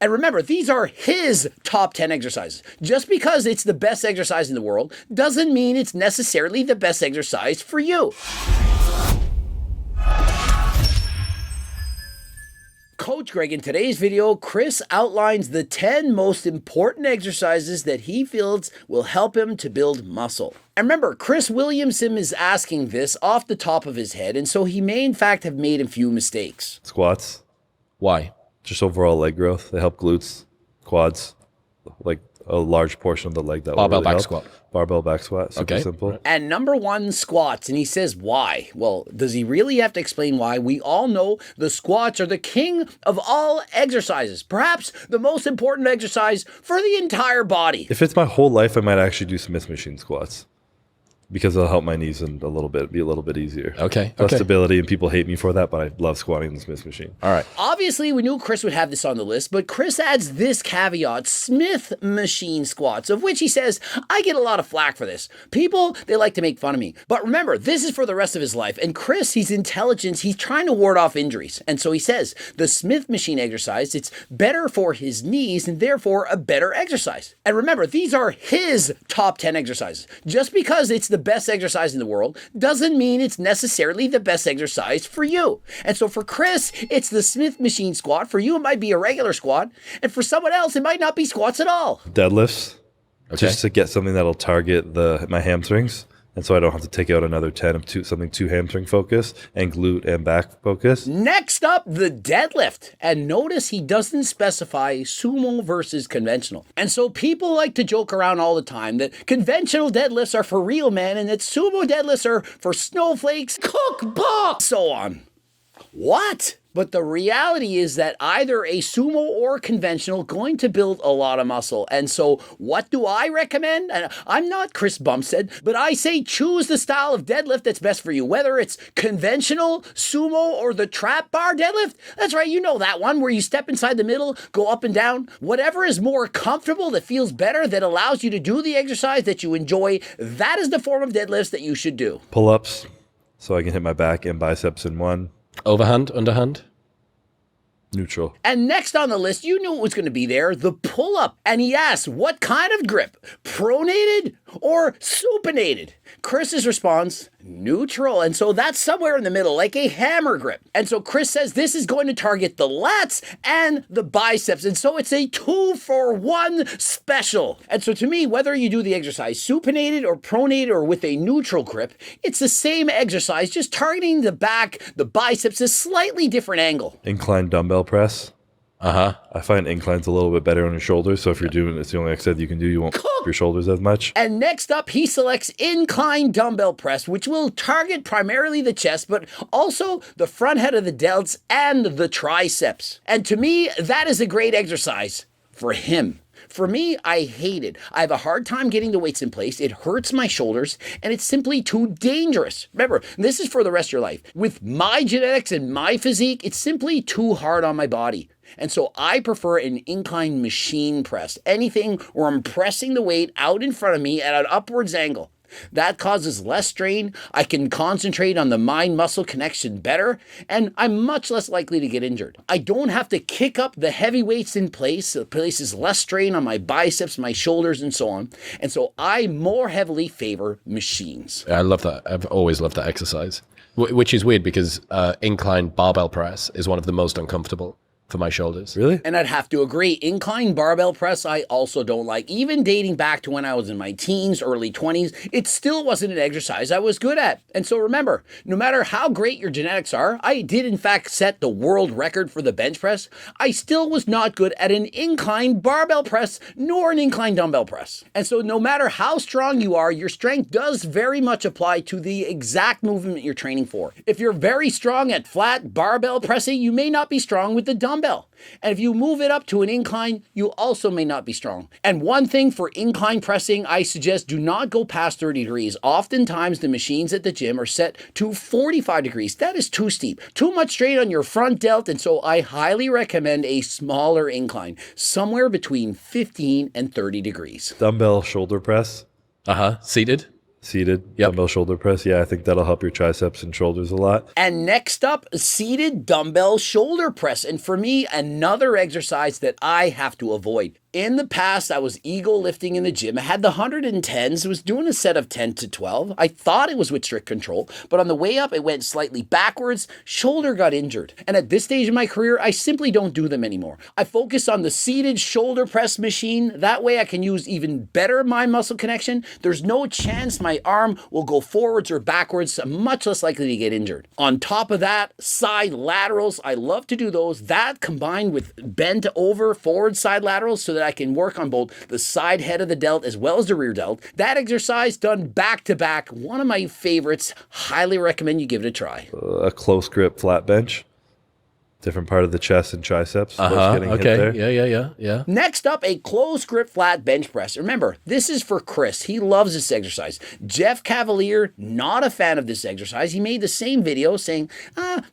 And remember, these are his top 10 exercises. Just because it's the best exercise in the world doesn't mean it's necessarily the best exercise for you. Coach Greg, in today's video, Chris outlines the 10 most important exercises that he feels will help him to build muscle. And remember, Chris Williamson is asking this off the top of his head, and so he may in fact have made a few mistakes. Squats. Why? Just overall leg growth. They help glutes, quads, like a large portion of the leg. That Barbell will really back help. squat. Barbell back squat. Super simple. And number 1, squats. And he says, why? Well, does he really have to explain why? We all know the squats are the king of all exercises. Perhaps the most important exercise for the entire body. If it's my whole life, I might actually do Smith machine squats because it'll help my knees be a little bit easier. Okay. Less stability, and people hate me for that, but I love squatting in the Smith machine. All right. Obviously, we knew Chris would have this on the list, but Chris adds this caveat, Smith machine squats, of which he says, I get a lot of flack for this. People, they like to make fun of me. But remember, this is for the rest of his life. And Chris, he's intelligent. He's trying to ward off injuries. And so he says, the Smith machine exercise, it's better for his knees and therefore a better exercise. And remember, these are his top 10 exercises. Just because it's the best exercise in the world doesn't mean it's necessarily the best exercise for you. And so for Chris, it's the Smith machine squat. For you, it might be a regular squat. And for someone else, it might not be squats at all. Deadlifts, just to get something that'll target my hamstrings. And so I don't have to take out another 10 of something too hamstring focused and glute and back focused. Next up, the deadlift. And notice he doesn't specify sumo versus conventional. And so people like to joke around all the time that conventional deadlifts are for real men and that sumo deadlifts are for snowflakes, cookbook, so on. What? But the reality is that either a sumo or conventional going to build a lot of muscle. And so what do I recommend? And I'm not Chris Bumstead, but I say choose the style of deadlift that's best for you. Whether it's conventional, sumo, or the trap bar deadlift. That's right, you know that one where you step inside the middle, go up and down. Whatever is more comfortable, that feels better, that allows you to do the exercise that you enjoy, that is the form of deadlifts that you should do. Pull-ups, so I can hit my back and biceps in one. Overhand, underhand? Neutral. And next on the list, you knew it was going to be there, the pull-up. And he asks, what kind of grip? Pronated or supinated? Chris's response, neutral. And so that's somewhere in the middle, like a hammer grip. And so Chris says this is going to target the lats and the biceps. And so it's a 2-for-1 special. And so to me, whether you do the exercise supinated or pronated or with a neutral grip, it's the same exercise, just targeting the back, the biceps, a slightly different angle. Incline dumbbell press. Uh-huh. I find incline's a little bit better on your shoulders. So if you're doing it's the only exercise you can do, you won't your shoulders as much. And next up, he selects incline dumbbell press, which will target primarily the chest, but also the front head of the delts and the triceps. And to me, that is a great exercise for him. For me, I hate it. I have a hard time getting the weights in place. It hurts my shoulders, and it's simply too dangerous. Remember, this is for the rest of your life. With my genetics and my physique, it's simply too hard on my body. And so I prefer an incline machine press, anything where I'm pressing the weight out in front of me at an upwards angle. That causes less strain. I can concentrate on the mind-muscle connection better, and I'm much less likely to get injured. I don't have to kick up the heavy weights in place. It places less strain on my biceps, my shoulders, and so on. And so I more heavily favor machines. I love that. I've always loved that exercise, which is weird because incline barbell press is one of the most uncomfortable for my shoulders. Really? And I'd have to agree. Incline barbell press, I also don't like. Even dating back to when I was in my teens, early 20s, it still wasn't an exercise I was good at. And so remember, no matter how great your genetics are, I did in fact set the world record for the bench press, I still was not good at an incline barbell press, nor an incline dumbbell press. And so no matter how strong you are, your strength does very much apply to the exact movement you're training for. If you're very strong at flat barbell pressing, you may not be strong with the dumbbell. And if you move it up to an incline, you also may not be strong. And one thing for incline pressing, I suggest do not go past 30 degrees. Oftentimes the machines at the gym are set to 45 degrees. That is too steep, too much strain on your front delt. And so I highly recommend a smaller incline, somewhere between 15 and 30 degrees. Dumbbell shoulder press. Seated. Seated dumbbell shoulder press. Yeah, I think that'll help your triceps and shoulders a lot. And next up, seated dumbbell shoulder press. And for me, another exercise that I have to avoid. In the past, I was ego lifting in the gym. I had the 110s, was doing a set of 10 to 12. I thought it was with strict control, but on the way up, it went slightly backwards. Shoulder got injured. And at this stage of my career, I simply don't do them anymore. I focus on the seated shoulder press machine. That way I can use even better mind muscle connection. There's no chance my arm will go forwards or backwards. I'm much less likely to get injured. On top of that, side laterals, I love to do those. That combined with bent over forward side laterals so that I can work on both the side head of the delt as well as the rear delt. That exercise done back to back, one of my favorites. Highly recommend you give it a try. A close grip flat bench. Different part of the chest and triceps. Getting hit there. Yeah. Next up, a close grip flat bench press. Remember, this is for Chris. He loves this exercise. Jeff Cavalier, not a fan of this exercise. He made the same video saying,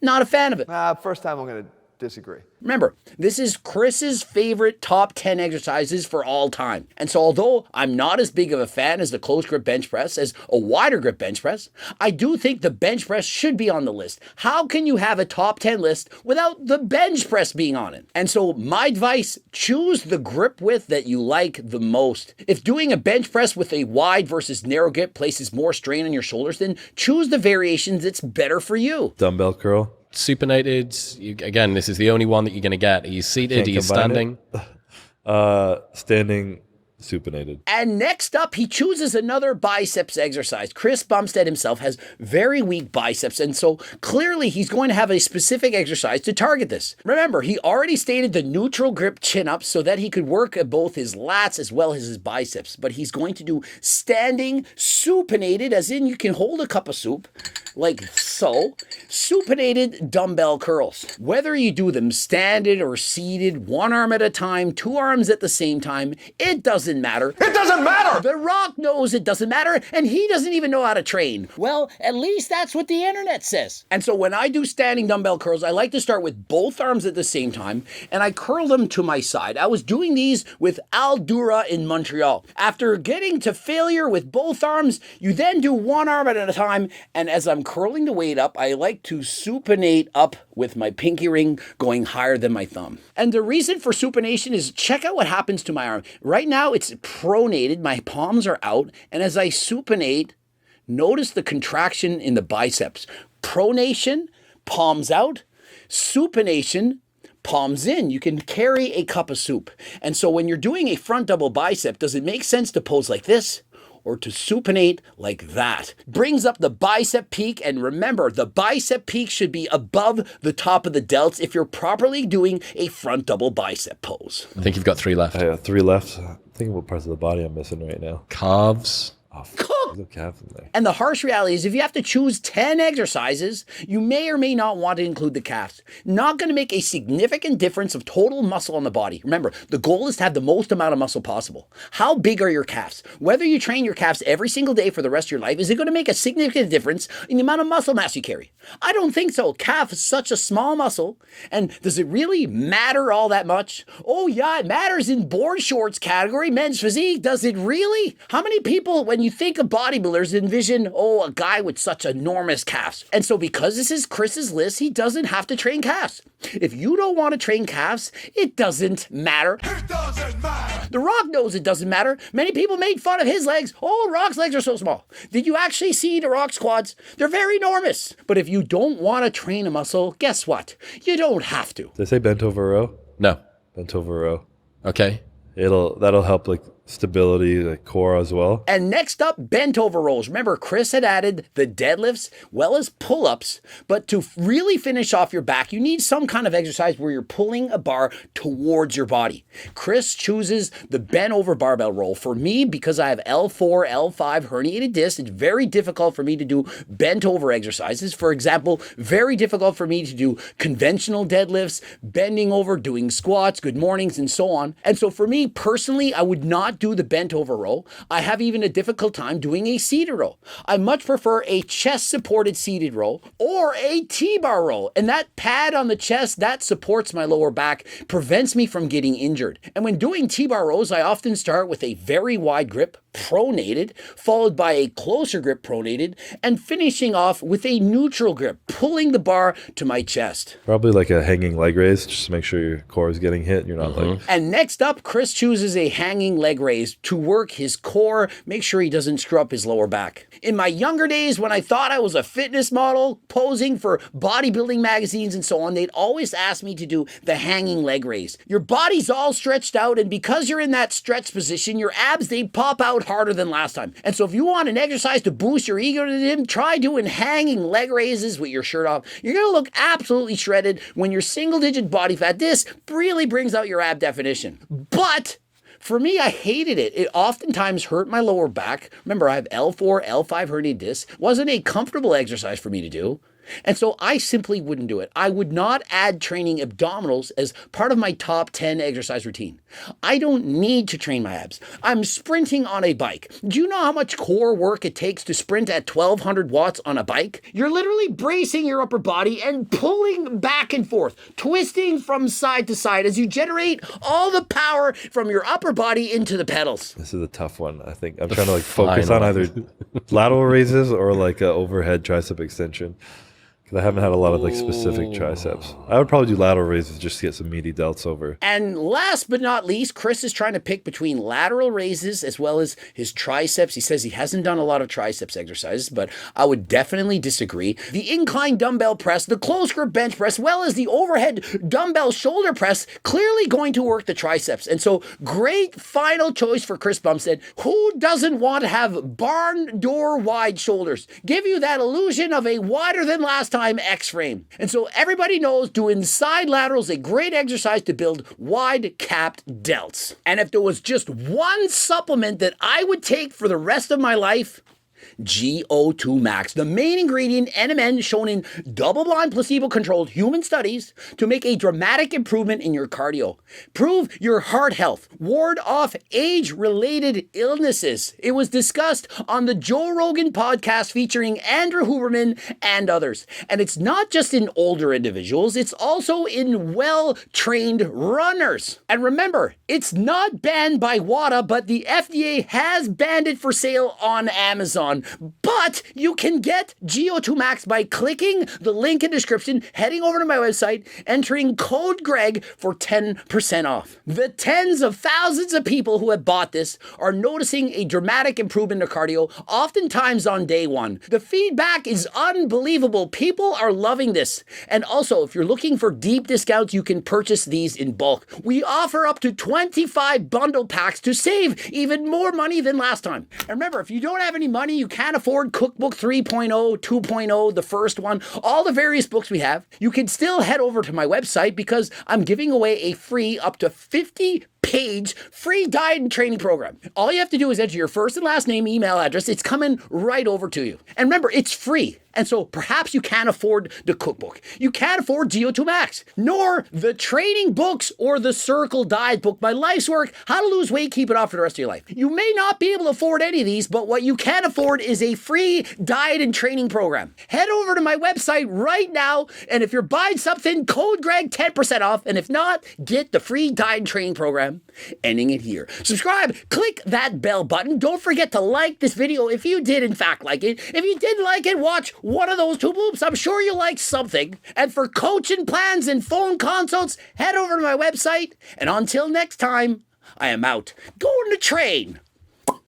not a fan of it. First time I'm going to disagree. Remember, this is Chris's favorite top 10 exercises for all time. And so although I'm not as big of a fan as the close grip bench press, as a wider grip bench press, I do think the bench press should be on the list. How can you have a top 10 list without the bench press being on it? And so my advice, choose the grip width that you like the most. If doing a bench press with a wide versus narrow grip places more strain on your shoulders, then choose the variations that's better for you. Dumbbell curl. Supinated, again, this is the only one that you're going to get. Are you seated? Are you standing? Standing supinated. And next up, he chooses another biceps exercise. Chris Bumstead himself has very weak biceps, and so clearly he's going to have a specific exercise to target this. Remember, he already stated the neutral grip chin-up so that he could work at both his lats as well as his biceps, but he's going to do standing supinated, as in you can hold a cup of soup, like so, supinated dumbbell curls. Whether you do them standing or seated, one arm at a time, two arms at the same time, it doesn't matter. It doesn't matter! The Rock knows it doesn't matter, and he doesn't even know how to train. Well, at least that's what the internet says. And so when I do standing dumbbell curls, I like to start with both arms at the same time, and I curl them to my side. I was doing these with Al Dura in Montreal. After getting to failure with both arms, you then do one arm at a time, and as I'm curling the weight up, I like to supinate up with my pinky ring going higher than my thumb. And the reason for supination is check out what happens to my arm. Right now, it's pronated, my palms are out, and as I supinate, notice the contraction in the biceps. Pronation, palms out, supination, palms in. You can carry a cup of soup. And so when you're doing a front double bicep, does it make sense to pose like this? Or to supinate like that? Brings up the bicep peak, and remember, the bicep peak should be above the top of the delts if you're properly doing a front double bicep pose. I think you've got 3 left. I got 3 left. Think what parts of the body I'm missing right now. Calves. There's no calf in there. And the harsh reality is if you have to choose 10 exercises, you may or may not want to include the calves. Not going to make a significant difference of total muscle on the body. Remember, the goal is to have the most amount of muscle possible. How big are your calves? Whether you train your calves every single day for the rest of your life, is it going to make a significant difference in the amount of muscle mass you carry? I don't think so. Calf is such a small muscle, and does it really matter all that much? Oh yeah, it matters in board shorts category, men's physique. Does it really? How many people, when you think of bodybuilders, envision, a guy with such enormous calves? And so because this is Chris's list, he doesn't have to train calves. If you don't want to train calves, it doesn't matter. It doesn't matter! The Rock knows it doesn't matter. Many people made fun of his legs. Oh, Rock's legs are so small. Did you actually see the Rock's quads? They're very enormous. But if you don't want to train a muscle, guess what? You don't have to. Did they say bent over row? No. Bent over row. Okay. That'll help like stability, like core as well. And next up, bent over rows. Remember, Chris had added the deadlifts, well as pull-ups, but to really finish off your back, you need some kind of exercise where you're pulling a bar towards your body. Chris chooses the bent over barbell roll. For me, because I have L4, L5 herniated discs, it's very difficult for me to do bent over exercises. For example, very difficult for me to do conventional deadlifts, bending over, doing squats, good mornings, and so on. And so for me personally, I would not do the bent over row. I have even a difficult time doing a seated row. I much prefer a chest supported seated row or a T-bar row. And that pad on the chest, that supports my lower back, prevents me from getting injured. And when doing T-bar rows, I often start with a very wide grip, pronated, followed by a closer grip pronated, and finishing off with a neutral grip, pulling the bar to my chest. Probably like a hanging leg raise, just to make sure your core is getting hit. You're not like... And next up, Chris chooses a hanging leg raise to work his core, make sure he doesn't screw up his lower back. In my younger days, when I thought I was a fitness model, posing for bodybuilding magazines and so on, they'd always ask me to do the hanging leg raise. Your body's all stretched out, and because you're in that stretch position, your abs, they pop out harder than last time. And so if you want an exercise to boost your ego to the gym, try doing hanging leg raises with your shirt off. You're gonna look absolutely shredded when you're single-digit body fat. This really brings out your ab definition. But for me, I hated it. It oftentimes hurt my lower back. Remember, I have L4, L5 herniated discs. Wasn't a comfortable exercise for me to do. And so I simply wouldn't do it. I would not add training abdominals as part of my top 10 exercise routine. I don't need to train my abs. I'm sprinting on a bike. Do you know how much core work it takes to sprint at 1200 watts on a bike? You're literally bracing your upper body and pulling back and forth, twisting from side to side as you generate all the power from your upper body into the pedals. This is a tough one, I think. I'm trying to like focus on either lateral raises or like a overhead tricep extension. Because I haven't had a lot of like specific triceps. I would probably do lateral raises just to get some meaty delts over. And last but not least, Chris is trying to pick between lateral raises as well as his triceps. He says he hasn't done a lot of triceps exercises, but I would definitely disagree. The incline dumbbell press, the close grip bench press, as well as the overhead dumbbell shoulder press, clearly going to work the triceps. And so great final choice for Chris Bumstead. Who doesn't want to have barn door wide shoulders? Give you that illusion of a wider than last time X-frame. And so everybody knows doing side laterals is a great exercise to build wide capped delts. And if there was just one supplement that I would take for the rest of my life, GO2 Max, the main ingredient NMN shown in double-blind placebo-controlled human studies to make a dramatic improvement in your cardio, prove your heart health, ward off age-related illnesses. It was discussed on the Joe Rogan podcast featuring Andrew Huberman and others. And it's not just in older individuals, it's also in well-trained runners. And remember, it's not banned by WADA, but the FDA has banned it for sale on Amazon. But you can get GO2 Max by clicking the link in the description, heading over to my website, entering code Greg for 10% off. The tens of thousands of people who have bought this are noticing a dramatic improvement in their cardio, oftentimes on day one. The feedback is unbelievable. People are loving this. And also, if you're looking for deep discounts, you can purchase these in bulk. We offer up to 25 bundle packs to save even more money than last time. And remember, if you don't have any money, you can't afford Cookbook 3.0, 2.0, the first one, all the various books we have, you can still head over to my website because I'm giving away a free up to 50-page free diet and training program. All you have to do is enter your first and last name, email address. It's coming right over to you. And remember, it's free. And so perhaps you can't afford the cookbook. You can't afford GO2 Max, nor the training books or the Circle Diet book, My Life's Work, How to Lose Weight, Keep It Off for the Rest of Your Life. You may not be able to afford any of these, but what you can afford is a free diet and training program. Head over to my website right now, and if you're buying something, code Greg 10% off, and if not, get the free diet and training program. Ending it here. Subscribe, click that bell button. Don't forget to like this video if you did in fact like it. If you didn't like it, watch one of those two bloops. I'm sure you'll like something. And for coaching plans and phone consults, head over to my website. And until next time, I am out. Going to train.